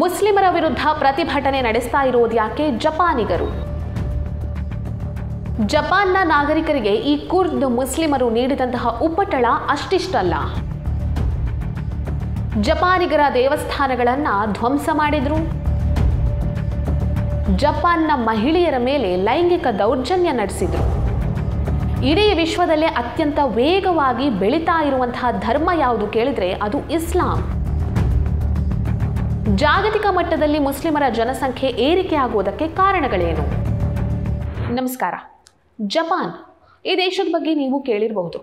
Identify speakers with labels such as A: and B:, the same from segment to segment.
A: ಮುಸ್ಲಿಮರ ವಿರುದ್ಧ ಪ್ರತಿಭಟನೆ ನಡೆಸ್ತಾ ಇರೋದು ಯಾಕೆ? ಜಪಾನಿಗರು. ಜಪಾನ್ನ ನಾಗರಿಕರಿಗೆ ಈ ಕುರ್ದ್ ಮುಸ್ಲಿಮರು ನೀಡಿದಂತಹ ಉಪಟಳ ಅಷ್ಟಿಷ್ಟಲ್ಲ. ಜಪಾನಿಗರ ದೇವಸ್ಥಾನಗಳನ್ನು ಧ್ವಂಸ ಮಾಡಿದ್ರು. ಜಪಾನ್ನ ಮಹಿಳೆಯರ ಮೇಲೆ ಲೈಂಗಿಕ ದೌರ್ಜನ್ಯ ನಡೆಸಿದ್ರು. ಇಡೀ ವಿಶ್ವದಲ್ಲೇ ಅತ್ಯಂತ ವೇಗವಾಗಿ ಬೆಳೀತಾ ಇರುವಂತಹ ಧರ್ಮ ಯಾವುದು ಕೇಳಿದ್ರೆ ಅದು ಇಸ್ಲಾಂ. ಜಾಗತಿಕ ಮಟ್ಟದಲ್ಲಿ ಮುಸ್ಲಿಮರ ಜನಸಂಖ್ಯೆ ಏರಿಕೆ ಆಗುವುದಕ್ಕೆ ಕಾರಣಗಳೇನು? ನಮಸ್ಕಾರ. ಜಪಾನ್ ಈ ದೇಶದ ಬಗ್ಗೆ ನೀವು ಕೇಳಿರಬಹುದು.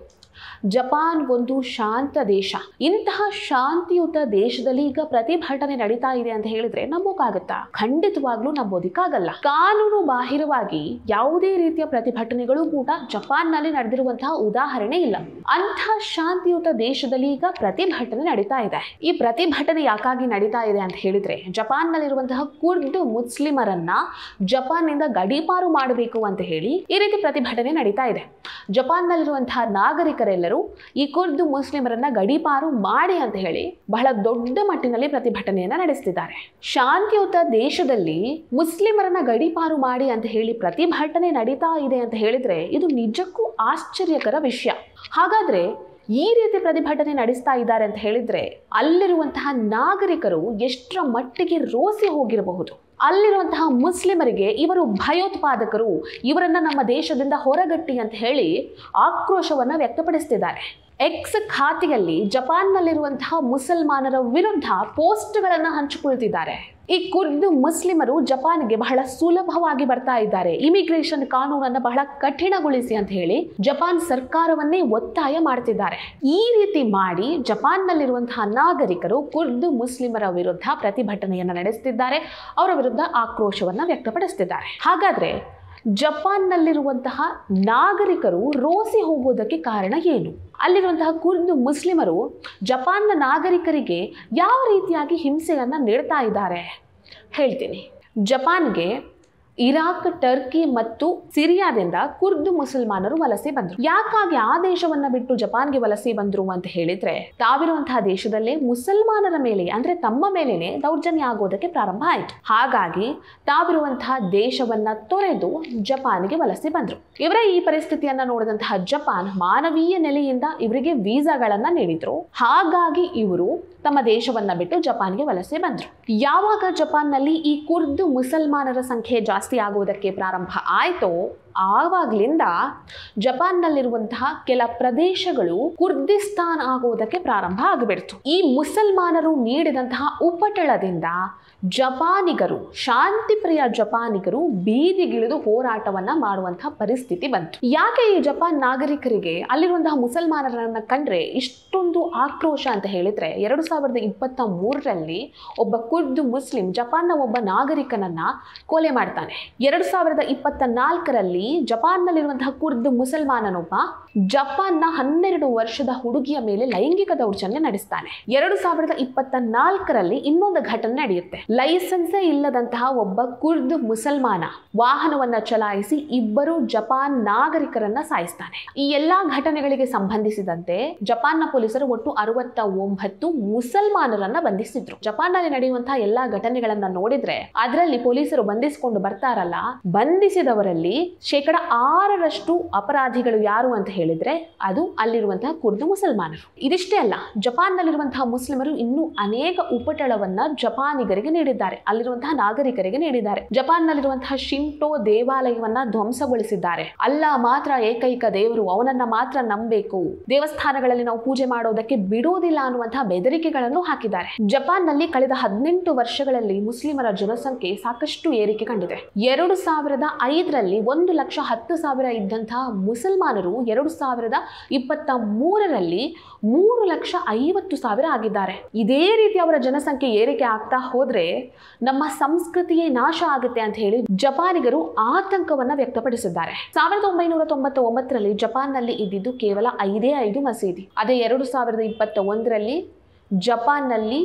A: ಜಪಾನ್ ಒಂದು ಶಾಂತ ದೇಶ. ಇಂತಹ ಶಾಂತಿಯುತ ದೇಶದಲ್ಲಿ ಈಗ ಪ್ರತಿಭಟನೆ ನಡೀತಾ ಇದೆ ಅಂತ ಹೇಳಿದ್ರೆ ನಂಬೋಕಾಗತ್ತಾ? ಖಂಡಿತವಾಗ್ಲೂ ನಂಬೋದಿಕ್ಕಾಗಲ್ಲ. ಕಾನೂನು ಬಾಹಿರವಾಗಿ ಯಾವುದೇ ರೀತಿಯ ಪ್ರತಿಭಟನೆಗಳು ಕೂಡ ಜಪಾನ್ನಲ್ಲಿ ನಡೆದಿರುವಂತಹ ಉದಾಹರಣೆ ಇಲ್ಲ. ಅಂತಹ ಶಾಂತಿಯುತ ದೇಶದಲ್ಲಿ ಈಗ ಪ್ರತಿಭಟನೆ ನಡೀತಾ ಇದೆ. ಈ ಪ್ರತಿಭಟನೆ ಯಾಕಾಗಿ ನಡೀತಾ ಇದೆ ಅಂತ ಹೇಳಿದ್ರೆ ಜಪಾನ್ನಲ್ಲಿರುವಂತಹ ಕುರ್ದ್ ಮುಸ್ಲಿಮರನ್ನ ಜಪಾನ್ನಿಂದ ಗಡೀಪಾರು ಮಾಡಬೇಕು ಅಂತ ಹೇಳಿ ಈ ರೀತಿ ಪ್ರತಿಭಟನೆ ನಡೀತಾ ಇದೆ. ಜಪಾನ್ನಲ್ಲಿರುವಂತಹ ನಾಗರಿಕರೆಲ್ಲರೂ ಈ ಕುರ್ದ್ ಮುಸ್ಲಿಮರನ್ನ ಗಡೀಪಾರು ಮಾಡಿ ಅಂತ ಹೇಳಿ ಬಹಳ ದೊಡ್ಡ ಮಟ್ಟಿನಲ್ಲಿ ಪ್ರತಿಭಟನೆಯನ್ನ ನಡೆಸ್ತಿದ್ದಾರೆ. ಶಾಂತಿಯುತ ದೇಶದಲ್ಲಿ ಮುಸ್ಲಿಮರನ್ನ ಗಡೀಪಾರು ಮಾಡಿ ಅಂತ ಹೇಳಿ ಪ್ರತಿಭಟನೆ ನಡೀತಾ ಇದೆ ಅಂತ ಹೇಳಿದ್ರೆ ಇದು ನಿಜಕ್ಕೂ ಆಶ್ಚರ್ಯಕರ ವಿಷಯ. ಹಾಗಾದ್ರೆ ಈ ರೀತಿ ಪ್ರತಿಭಟನೆ ನಡೆಸ್ತಾ ಇದ್ದಾರೆ ಅಂತ ಹೇಳಿದ್ರೆ ಅಲ್ಲಿರುವಂತಹ ನಾಗರಿಕರು ಎಷ್ಟರ ಮಟ್ಟಿಗೆ ರೋಸಿ ಹೋಗಿರಬಹುದು. ಅಲ್ಲಿರುವಂತಹ ಮುಸ್ಲಿಮರಿಗೆ ಇವರು ಭಯೋತ್ಪಾದಕರು, ಇವರನ್ನ ನಮ್ಮ ದೇಶದಿಂದ ಹೊರಗಟ್ಟಿ ಅಂತ ಹೇಳಿ ಆಕ್ರೋಶವನ್ನ ವ್ಯಕ್ತಪಡಿಸ್ತಿದ್ದಾರೆ. ಎಕ್ಸ್ ಖಾತೆಯಲ್ಲಿ ಜಪಾನ್ನಲ್ಲಿರುವಂತಹ ಮುಸಲ್ಮಾನರ ವಿರುದ್ಧ ಪೋಸ್ಟ್ಗಳನ್ನು ಹಂಚಿಕೊಳ್ತಿದ್ದಾರೆ. ಈ ಕುರ್ದ್ ಮುಸ್ಲಿಮರು ಜಪಾನ್ಗೆ ಬಹಳ ಸುಲಭವಾಗಿ ಬರ್ತಾ ಇದ್ದಾರೆ, ಇಮಿಗ್ರೇಷನ್ ಕಾನೂನನ್ನು ಬಹಳ ಕಠಿಣಗೊಳಿಸಿ ಅಂತ ಹೇಳಿ ಜಪಾನ್ ಸರ್ಕಾರವನ್ನೇ ಒತ್ತಾಯ ಮಾಡ್ತಿದ್ದಾರೆ. ಈ ರೀತಿ ಮಾಡಿ ಜಪಾನ್ನಲ್ಲಿರುವಂತಹ ನಾಗರಿಕರು ಕುರ್ದ್ ಮುಸ್ಲಿಮರ ವಿರುದ್ಧ ಪ್ರತಿಭಟನೆಯನ್ನು ನಡೆಸುತ್ತಿದ್ದಾರೆ, ಅವರ ವಿರುದ್ಧ ಆಕ್ರೋಶವನ್ನ ವ್ಯಕ್ತಪಡಿಸುತ್ತಿದ್ದಾರೆ. ಹಾಗಾದ್ರೆ ಜಪಾನ್ನಲ್ಲಿರುವಂತಹ ನಾಗರಿಕರು ರೋಸಿ ಹೋಗೋದಕ್ಕೆ ಕಾರಣ ಏನು? ಅಲ್ಲಿರುವಂತಹ ಕುರ್ದ್ ಮುಸ್ಲಿಮರು ಜಪಾನ್ನ ನಾಗರಿಕರಿಗೆ ಯಾವ ರೀತಿಯಾಗಿ ಹಿಂಸೆಯನ್ನು ನೀಡ್ತಾ ಇದ್ದಾರೆ ಹೇಳ್ತೀನಿ. ಜಪಾನ್ಗೆ ಇರಾಕ್, ಟರ್ಕಿ ಮತ್ತು ಸಿರಿಯಾದಿಂದ ಕುರ್ದ್ ಮುಸಲ್ಮಾನರು ವಲಸೆ ಬಂದರು. ಯಾಕಾಗಿ ಆ ದೇಶವನ್ನ ಬಿಟ್ಟು ಜಪಾನ್ಗೆ ವಲಸೆ ಬಂದ್ರು ಅಂತ ಹೇಳಿದ್ರೆ ತಾವಿರುವಂತಹ ದೇಶದಲ್ಲೇ ಮುಸಲ್ಮಾನರ ಮೇಲೆ ಅಂದ್ರೆ ತಮ್ಮ ಮೇಲೇನೆ ದೌರ್ಜನ್ಯ ಆಗೋದಕ್ಕೆ ಪ್ರಾರಂಭ ಆಯಿತು. ಹಾಗಾಗಿ ತಾವಿರುವಂತಹ ದೇಶವನ್ನ ತೊರೆದು ಜಪಾನ್ಗೆ ವಲಸೆ ಬಂದ್ರು. ಇವರ ಈ ಪರಿಸ್ಥಿತಿಯನ್ನ ನೋಡಿದಂತಹ ಜಪಾನ್ ಮಾನವೀಯ ನೆಲೆಯಿಂದ ಇವರಿಗೆ ವೀಸಾಗಳನ್ನ ನೀಡಿದ್ರು. ಹಾಗಾಗಿ ಇವರು ತಮ್ಮ ದೇಶವನ್ನ ಬಿಟ್ಟು ಜಪಾನ್ಗೆ ವಲಸೆ ಬಂದ್ರು. ಯಾವಾಗ ಜಪಾನ್ನಲ್ಲಿ ಈ ಕುರ್ದ್ ಮುಸಲ್ಮಾನರ ಸಂಖ್ಯೆ ಜಾಸ್ತಿ ಆಗುವುದಕ್ಕೆ ಪ್ರಾರಂಭ ಆಯಿತೋ ಆವಾಗ್ಲಿಂದ ಜಪಾನ್ನಲ್ಲಿರುವಂತಹ ಕೆಲ ಪ್ರದೇಶಗಳು ಕುರ್ದಿಸ್ತಾನ್ ಆಗುವುದಕ್ಕೆ ಪ್ರಾರಂಭ ಆಗಿಬಿಡ್ತು. ಈ ಮುಸಲ್ಮಾನರು ನೀಡಿದಂತಹ ಉಪಟಳದಿಂದ ಜಪಾನಿಗರು, ಶಾಂತಿಪ್ರಿಯ ಜಪಾನಿಗರು ಬೀದಿಗಿಳಿದು ಹೋರಾಟವನ್ನ ಮಾಡುವಂತಹ ಪರಿಸ್ಥಿತಿ ಬಂತು. ಯಾಕೆ ಈ ಜಪಾನ್ ನಾಗರಿಕರಿಗೆ ಅಲ್ಲಿರುವಂತಹ ಮುಸಲ್ಮಾನರನ್ನ ಕಂಡ್ರೆ ಇಷ್ಟೊಂದು ಆಕ್ರೋಶ ಅಂತ ಹೇಳಿದ್ರೆ 2023ರಲ್ಲಿ ಒಬ್ಬ ಕುರ್ದ್ ಮುಸ್ಲಿಂ ಜಪಾನ್ನ ಒಬ್ಬ ನಾಗರಿಕನನ್ನ ಕೊಲೆ ಮಾಡ್ತಾನೆ. 2024ರಲ್ಲಿ ಜಪಾನ್ನಲ್ಲಿರುವಂತಹ ಕುರ್ದ್ ಮುಸಲ್ಮಾನನೊಬ್ಬ ಜಪಾನ್ನ 12 ವರ್ಷದ ಹುಡುಗಿಯ ಮೇಲೆ ಲೈಂಗಿಕ ದೌರ್ಜನ್ಯ ನಡೆಸ್ತಾನೆ. 2024ರಲ್ಲಿ ಇನ್ನೊಂದು ಘಟನೆ ನಡೆಯುತ್ತೆ. ಲೈಸೆನ್ಸೇ ಇಲ್ಲದಂತಹ ಒಬ್ಬ ಕುರ್ದ್ ಮುಸಲ್ಮಾನ ವಾಹನವನ್ನ ಚಲಾಯಿಸಿ ಇಬ್ಬರು ಜಪಾನ್ ನಾಗರಿಕರನ್ನ ಸಾಯಿಸ್ತಾನೆ. ಈ ಎಲ್ಲಾ ಘಟನೆಗಳಿಗೆ ಸಂಬಂಧಿಸಿದಂತೆ ಜಪಾನ್ನ ಪೊಲೀಸರು ಒಟ್ಟು 69 ಮುಸಲ್ಮಾನರನ್ನ ಬಂಧಿಸಿದ್ರು. ಜಪಾನ್ನಲ್ಲಿ ನಡೆಯುವಂತಹ ಎಲ್ಲಾ ಘಟನೆಗಳನ್ನ ನೋಡಿದ್ರೆ ಅದರಲ್ಲಿ ಪೊಲೀಸರು ಬಂಧಿಸಿಕೊಂಡು ಬರ್ತಾರಲ್ಲ, ಬಂಧಿಸಿದವರಲ್ಲಿ 6% ಅಪರಾಧಿಗಳು ಯಾರು ಅಂತ ಹೇಳಿದ್ರೆ ಅದು ಅಲ್ಲಿರುವಂತಹ ಕುರ್ದ್ ಮುಸಲ್ಮಾನರು. ಇದಿಷ್ಟೇ ಅಲ್ಲ, ಜಪಾನ್ನಲ್ಲಿರುವಂತಹ ಮುಸ್ಲಿಮರು ಇನ್ನೂ ಅನೇಕ ಉಪಟಳವನ್ನ ಜಪಾನಿಗರಿಗೆ ನೀಡಿದ್ದಾರೆ, ಅಲ್ಲಿರುವಂತಹ ನಾಗರಿಕರಿಗೆ ನೀಡಿದ್ದಾರೆ. ಜಪಾನ್ನಲ್ಲಿರುವಂತಹ ಶಿಂಟೋ ದೇವಾಲಯವನ್ನ ಧ್ವಂಸಗೊಳಿಸಿದ್ದಾರೆ. ಅಲ್ಲ ಮಾತ್ರ ಏಕೈಕ ದೇವರು, ಅವನನ್ನ ಮಾತ್ರ ನಂಬಬೇಕು, ದೇವಸ್ಥಾನಗಳಲ್ಲಿ ನಾವು ಪೂಜೆ ಮಾಡೋದಕ್ಕೆ ಬಿಡೋದಿಲ್ಲ ಅನ್ನುವಂತಹ ಬೆದರಿಕೆಗಳನ್ನು ಹಾಕಿದ್ದಾರೆ. ಜಪಾನ್ನಲ್ಲಿ ಕಳೆದ 18 ವರ್ಷಗಳಲ್ಲಿ ಮುಸ್ಲಿಮರ ಜನಸಂಖ್ಯೆ ಸಾಕಷ್ಟು ಏರಿಕೆ ಕಂಡಿದೆ. 2005ರಲ್ಲಿ 1,10,000 ಇದ್ದಂತಹ ಮುಸಲ್ಮಾನರು 2023ರಲ್ಲಿ 3,50,000 ಆಗಿದ್ದಾರೆ. ಇದೇ ರೀತಿ ಅವರ ಜನಸಂಖ್ಯೆ ಏರಿಕೆ ಆಗ್ತಾ ಹೋದ್ರೆ ನಮ್ಮ ಸಂಸ್ಕೃತಿಯೇ ನಾಶ ಆಗುತ್ತೆ ಅಂತ ಹೇಳಿ ಜಪಾನಿಗರು ಆತಂಕವನ್ನ ವ್ಯಕ್ತಪಡಿಸಿದ್ದಾರೆ. 1999ರಲ್ಲಿ ಜಪಾನ್ನಲ್ಲಿ ಇದ್ದಿದ್ದು ಕೇವಲ 5 ಮಸೀದಿ. ಅದೇ 2021ರಲ್ಲಿ ಜಪಾನ್ನಲ್ಲಿ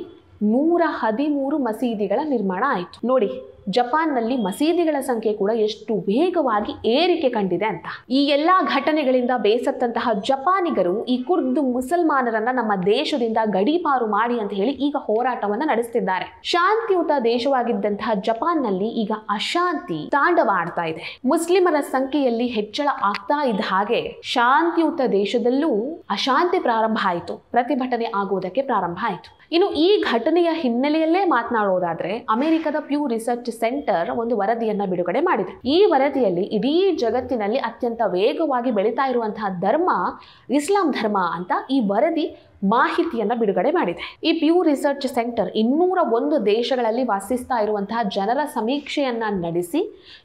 A: 113 ಮಸೀದಿಗಳ ನಿರ್ಮಾಣ ಆಯಿತು. ನೋಡಿ, ಜಪಾನ್ನಲ್ಲಿ ಮಸೀದಿಗಳ ಸಂಖ್ಯೆ ಕೂಡ ಎಷ್ಟು ವೇಗವಾಗಿ ಏರಿಕೆ ಕಂಡಿದೆ ಅಂತ. ಈ ಎಲ್ಲಾ ಘಟನೆಗಳಿಂದ ಬೇಸತ್ತಂತಹ ಜಪಾನಿಗರು ಈ ಕುರ್ದು ಮುಸಲ್ಮಾನರನ್ನ ನಮ್ಮ ದೇಶದಿಂದ ಗಡೀಪಾರು ಮಾಡಿ ಅಂತ ಹೇಳಿ ಈಗ ಹೋರಾಟವನ್ನ ನಡೆಸುತ್ತಿದ್ದಾರೆ. ಶಾಂತಿಯುತ ದೇಶವಾಗಿದ್ದಂತಹ ಜಪಾನ್ನಲ್ಲಿ ಈಗ ಅಶಾಂತಿ ತಾಂಡವ ಆಡ್ತಾ ಇದೆ. ಮುಸ್ಲಿಮರ ಸಂಖ್ಯೆಯಲ್ಲಿ ಹೆಚ್ಚಳ ಆಗ್ತಾ ಇದ್ದ ಹಾಗೆ ಶಾಂತಿಯುತ ದೇಶದಲ್ಲೂ ಅಶಾಂತಿ ಪ್ರಾರಂಭ ಆಯಿತು, ಪ್ರತಿಭಟನೆ ಆಗುವುದಕ್ಕೆ ಪ್ರಾರಂಭ ಆಯಿತು. ಇನ್ನು ಈ ಘಟನೆಯ ಹಿನ್ನೆಲೆಯಲ್ಲೇ ಮಾತನಾಡೋದಾದ್ರೆ ಅಮೆರಿಕದ ಪ್ಯೂ ರಿಸರ್ಚ್ ಸೆಂಟರ್ ಒಂದು ವರದಿಯನ್ನ ಬಿಡುಗಡೆ ಮಾಡಿದೆ. ಈ ವರದಿಯಲ್ಲಿ ಇಡೀ ಜಗತ್ತಿನಲ್ಲಿ ಅತ್ಯಂತ ವೇಗವಾಗಿ ಬೆಳೀತಾ ಇರುವಂತಹ ಧರ್ಮ ಇಸ್ಲಾಂ ಧರ್ಮ ಅಂತ ಈ ವರದಿ ಮಾಹಿತಿಯನ್ನ ಬಿಡುಗಡೆ ಮಾಡಿದೆ. ಈ ಪ್ಯೂ ರಿಸರ್ಚ್ ಸೆಂಟರ್ 201 ದೇಶಗಳಲ್ಲಿ ವಾಸಿಸ್ತಾ ಇರುವಂತಹ ಜನರ ಸಮೀಕ್ಷೆಯನ್ನ ನಡೆಸಿ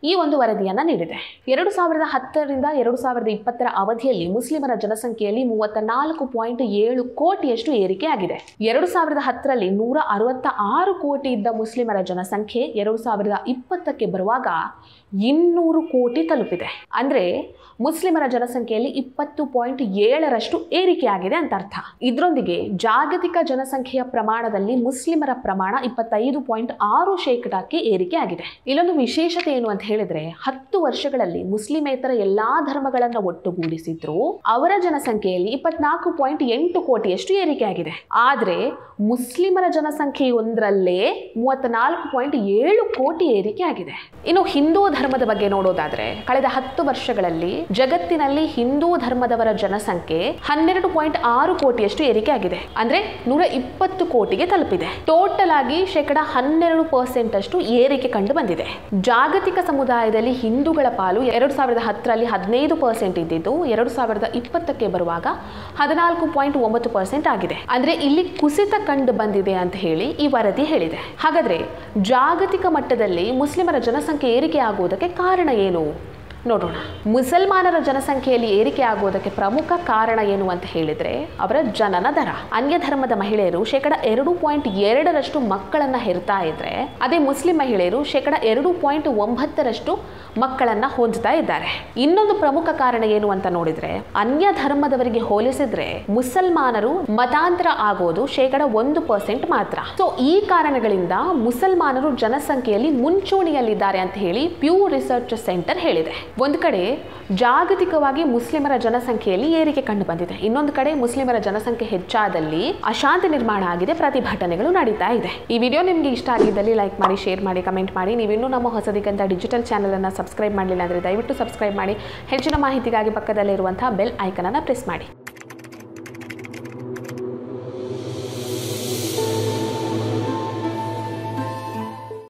A: ಈ ಒಂದು ವರದಿಯನ್ನ ನೀಡಿದೆ. 2010ರಿಂದ 2020ರ ಅವಧಿಯಲ್ಲಿ ಮುಸ್ಲಿಮರ ಜನಸಂಖ್ಯೆಯಲ್ಲಿ 34.7 ಕೋಟಿಯಷ್ಟು ಏರಿಕೆ ಆಗಿದೆ. 2010ರಲ್ಲಿ 166 ಕೋಟಿ ಇದ್ದ ಮುಸ್ಲಿಮರ ಜನಸಂಖ್ಯೆ 2020ಕ್ಕೆ ಬರುವಾಗ 200 ಕೋಟಿ ತಲುಪಿದೆ. ಅಂದ್ರೆ ಮುಸ್ಲಿಮರ ಜನಸಂಖ್ಯೆಯಲ್ಲಿ 20.7ರಷ್ಟು ಏರಿಕೆ ಆಗಿದೆ ಅಂತ ಅರ್ಥ. ಇದರೊಂದಿಗೆ ಜಾಗತಿಕ ಜನಸಂಖ್ಯೆಯ ಪ್ರಮಾಣದಲ್ಲಿ ಮುಸ್ಲಿಮರ ಪ್ರಮಾಣ 25.6% ಏರಿಕೆ ಆಗಿದೆ. ಇಲ್ಲೊಂದು ವಿಶೇಷತೆ ಏನು ಅಂತ ಹೇಳಿದ್ರೆ 10 ವರ್ಷಗಳಲ್ಲಿ ಮುಸ್ಲಿಮೇತರ ಎಲ್ಲಾ ಧರ್ಮಗಳನ್ನ ಒಟ್ಟುಗೂಡಿಸಿದ್ರು ಅವರ ಜನಸಂಖ್ಯೆಯಲ್ಲಿ 24.8 ಕೋಟಿಯಷ್ಟು ಏರಿಕೆ ಆಗಿದೆ. ಆದ್ರೆ ಮುಸ್ಲಿಮರ ಜನಸಂಖ್ಯೆಯೊಂದರಲ್ಲೇ 34.7 ಕೋಟಿ ಏರಿಕೆ ಆಗಿದೆ. ಇನ್ನು ಹಿಂದೂ ಧರ್ಮದ ಬಗ್ಗೆ ನೋಡೋದಾದ್ರೆ ಕಳೆದ 10 ವರ್ಷಗಳಲ್ಲಿ ಜಗತ್ತಿನಲ್ಲಿ ಹಿಂದೂ ಧರ್ಮದವರ ಜನಸಂಖ್ಯೆ 12.6 ಕೋಟಿಯಷ್ಟು ಏರಿಕೆ ಆಗಿದೆ. ಅಂದ್ರೆ 120 ಕೋಟಿಗೆ ತಲುಪಿದೆ. ಟೋಟಲ್ ಆಗಿ 12% ಅಷ್ಟು ಏರಿಕೆ ಕಂಡು ಬಂದಿದೆ. ಜಾಗತಿಕ ಸಮುದಾಯದಲ್ಲಿ ಹಿಂದೂಗಳ ಪಾಲು 2010ರಲ್ಲಿ 15% ಇದ್ದಿದ್ದು 2020ಕ್ಕೆ ಬರುವಾಗ 14.9% ಆಗಿದೆ. ಅಂದ್ರೆ ಇಲ್ಲಿ ಕುಸಿತ ಕಂಡು ಬಂದಿದೆ ಅಂತ ಹೇಳಿ ಈ ವರದಿ ಹೇಳಿದೆ. ಹಾಗಾದ್ರೆ ಜಾಗತಿಕ ಮಟ್ಟದಲ್ಲಿ ಮುಸ್ಲಿಮರ ಜನಸಂಖ್ಯೆ ಏರಿಕೆ ಆಗುವುದಕ್ಕೆ ಕಾರಣ ಏನು ನೋಡೋಣ. ಮುಸಲ್ಮಾನರ ಜನಸಂಖ್ಯೆಯಲ್ಲಿ ಏರಿಕೆ ಆಗುವುದಕ್ಕೆ ಪ್ರಮುಖ ಕಾರಣ ಏನು ಅಂತ ಹೇಳಿದ್ರೆ ಅವರ ಜನನ ದರ. ಅನ್ಯ ಧರ್ಮದ ಮಹಿಳೆಯರು 2.2% ಮಕ್ಕಳನ್ನ ಹೆರ್ತಾ ಇದ್ರೆ ಅದೇ ಮುಸ್ಲಿಂ ಮಹಿಳೆಯರು 2.9% ಮಕ್ಕಳನ್ನ ಹೊಂದುತ್ತಾ ಇದ್ದಾರೆ. ಇನ್ನೊಂದು ಪ್ರಮುಖ ಕಾರಣ ಏನು ಅಂತ ನೋಡಿದ್ರೆ ಅನ್ಯ ಧರ್ಮದವರಿಗೆ ಹೋಲಿಸಿದ್ರೆ ಮುಸಲ್ಮಾನರು ಮತಾಂತರ ಆಗೋದು 1% ಮಾತ್ರ. ಸೊ ಈ ಕಾರಣಗಳಿಂದ ಮುಸಲ್ಮಾನರು ಜನಸಂಖ್ಯೆಯಲ್ಲಿ ಮುಂಚೂಣಿಯಲ್ಲಿದ್ದಾರೆ ಅಂತ ಹೇಳಿ ಪ್ಯೂ ರಿಸರ್ಚ್ ಸೆಂಟರ್ ಹೇಳಿದೆ. ಒಂದು ಕಡೆ ಜಾಗತಿಕವಾಗಿ ಮುಸ್ಲಿಮರ ಜನಸಂಖ್ಯೆಯಲ್ಲಿ ಏರಿಕೆ ಕಂಡು ಬಂದಿದೆ, ಇನ್ನೊಂದು ಕಡೆ ಮುಸ್ಲಿಮರ ಜನಸಂಖ್ಯೆ ಹೆಚ್ಚಾದಲ್ಲಿ ಅಶಾಂತಿ ನಿರ್ಮಾಣ ಆಗಿದೆ, ಪ್ರತಿಭಟನೆಗಳು ನಡೀತಾ ಇದೆ. ಈ ವಿಡಿಯೋ ನಿಮಗೆ ಇಷ್ಟ ಆಗಿದ್ದಲ್ಲಿ ಲೈಕ್ ಮಾಡಿ, ಶೇರ್ ಮಾಡಿ, ಕಮೆಂಟ್ ಮಾಡಿ. ನೀವಿನ್ನೂ ನಮ್ಮ ಹೊಸದಿಗಂತ ಡಿಜಿಟಲ್ ಚಾನೆಲ್ ಅನ್ನು ಸಬ್ಸ್ಕ್ರೈಬ್ ಮಾಡಲಿಲ್ಲ ಅಂದರೆ ದಯವಿಟ್ಟು ಸಬ್ಸ್ಕ್ರೈಬ್ ಮಾಡಿ. ಹೆಚ್ಚಿನ ಮಾಹಿತಿಗಾಗಿ ಪಕ್ಕದಲ್ಲಿರುವಂತಹ ಬೆಲ್ ಐಕನ್ ಅನ್ನು ಪ್ರೆಸ್ ಮಾಡಿ.